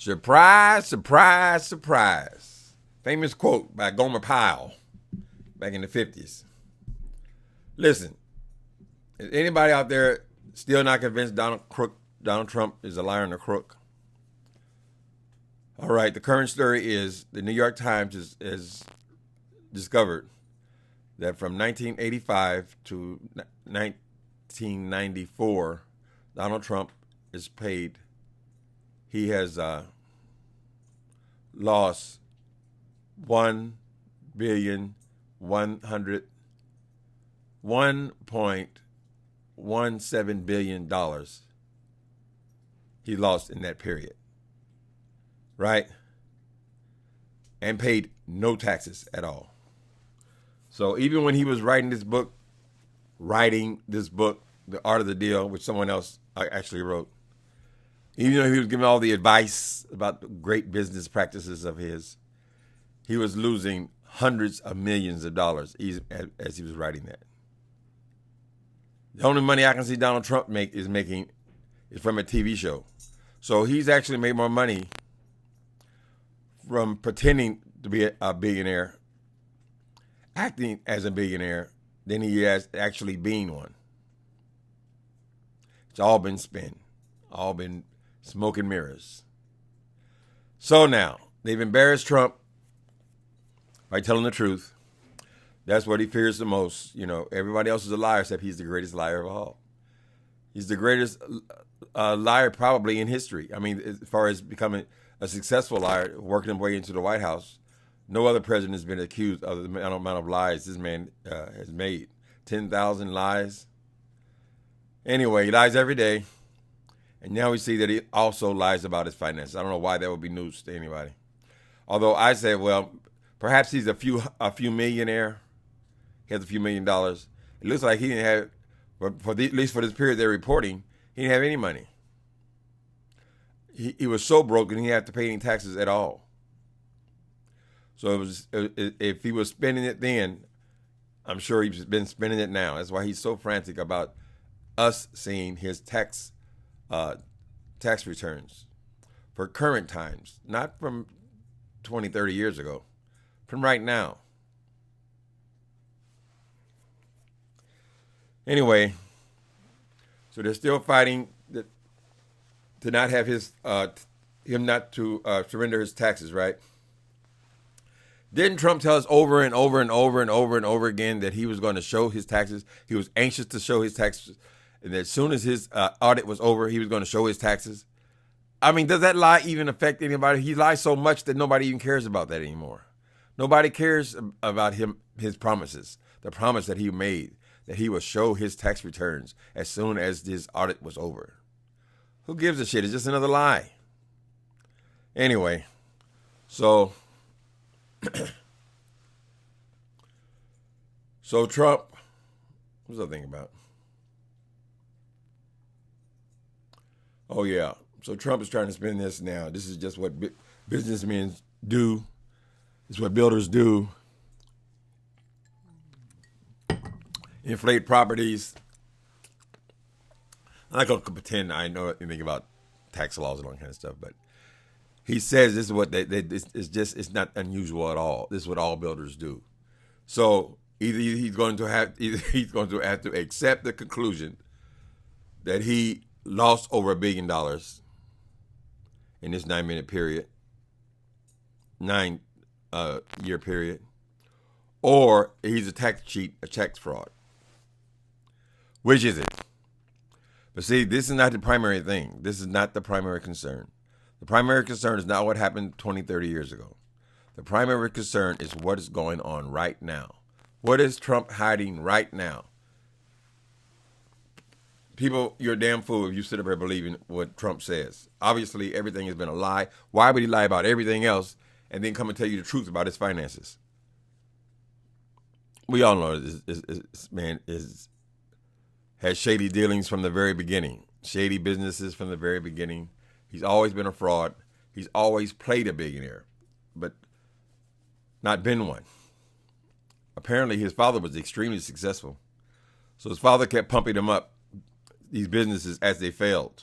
Surprise, surprise, surprise. Famous quote by Gomer Pyle back in the 50s. Listen, is anybody out there still not convinced Donald Trump is a liar and a crook? All right, the current story is the New York Times has discovered that from 1985 to 1994, Donald Trump is paid. He has lost $1.17 billion. He lost in that period, right? And paid no taxes at all. So even when he was writing this book, The Art of the Deal, which someone else actually wrote, even though he was giving all the advice about the great business practices of his, he was losing hundreds of millions of dollars as he was writing that. The only money I can see Donald Trump making is from a TV show. So he's actually made more money from pretending to be a billionaire, acting as a billionaire, than he has actually being one. It's all been spin, all been smoke and mirrors. So now, they've embarrassed Trump by telling the truth. That's what he fears the most. You know, everybody else is a liar except he's the greatest liar of all. He's the greatest liar probably in history. I mean, as far as becoming a successful liar, working his way into the White House, no other president has been accused of the amount of lies this man has made. 10,000 lies. Anyway, he lies every day. And now we see that he also lies about his finances. I don't know why that would be news to anybody. Although I said, well, perhaps he's a few millionaire. He has a few $1 million. It looks like he didn't have, at least for this period they're reporting, he didn't have any money. He was so broke and he didn't have to pay any taxes at all. So if he was spending it then, I'm sure he's been spending it now. That's why he's so frantic about us seeing his tax returns for current times, not from 20, 30 years ago, from right now. Anyway, so they're still fighting to not have him not to surrender his taxes, right? Didn't Trump tell us over and over and over and over and over again that he was going to show his taxes? He was anxious to show his taxes. And as soon as his audit was over, he was going to show his taxes. I mean, does that lie even affect anybody? He lies so much that nobody even cares about that anymore. Nobody cares about his promises, the promise that he made, that he would show his tax returns as soon as his audit was over. Who gives a shit? It's just another lie. Anyway, so Trump, what was I thinking about? Oh, yeah. So Trump is trying to spend this now. This is just what businessmen do. It's what builders do. Inflate properties. I'm not going to pretend I know anything about tax laws and all that kind of stuff, but he says this is what it's not unusual at all. This is what all builders do. So either he's going to have to accept the conclusion that he lost over $1 billion in this 9-year period, or he's a tax cheat, a tax fraud. Which is it? But see, this is not the primary thing. This is not the primary concern. The primary concern is not what happened 20, 30 years ago. The primary concern is what is going on right now. What is Trump hiding right now? People, you're a damn fool if you sit up here believing what Trump says. Obviously, everything has been a lie. Why would he lie about everything else and then come and tell you the truth about his finances? We all know this man has shady dealings from the very beginning. Shady businesses from the very beginning. He's always been a fraud. He's always played a billionaire, but not been one. Apparently, his father was extremely successful. So his father kept pumping him up, these businesses, as they failed.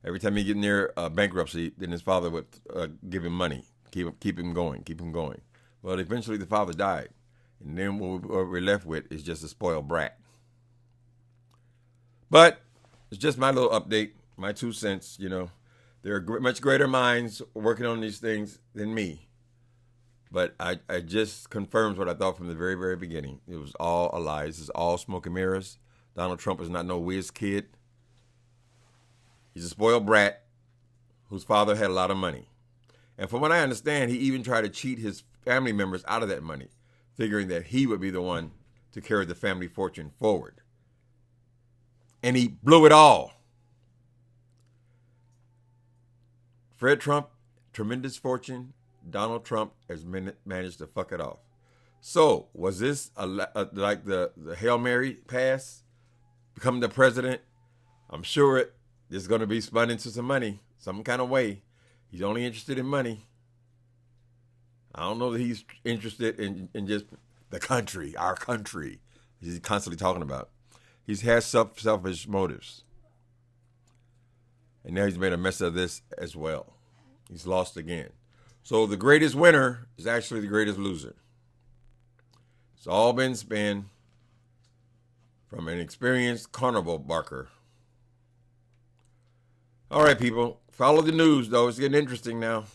Every time he get near bankruptcy, then his father would give him money, keep him going. Well, eventually the father died, and then what we're left with is just a spoiled brat. But it's just my little update, my 2 cents. There are much greater minds working on these things than me. But I just confirms what I thought from the very, very beginning. It was all a lie. This is all smoke and mirrors. Donald Trump is not no whiz kid. He's a spoiled brat whose father had a lot of money. And from what I understand, he even tried to cheat his family members out of that money, figuring that he would be the one to carry the family fortune forward. And he blew it all. Fred Trump, tremendous fortune. Donald Trump has managed to fuck it off. So, was this like the Hail Mary pass? Become the president? I'm sure this is going to be spun into some money, some kind of way. He's only interested in money. I don't know that he's interested in just the country, our country. He's constantly talking about. He has selfish motives. And now he's made a mess of this as well. He's lost again. So the greatest winner is actually the greatest loser. It's all been spun from an experienced carnival barker. All right, people. Follow the news, though. It's getting interesting now.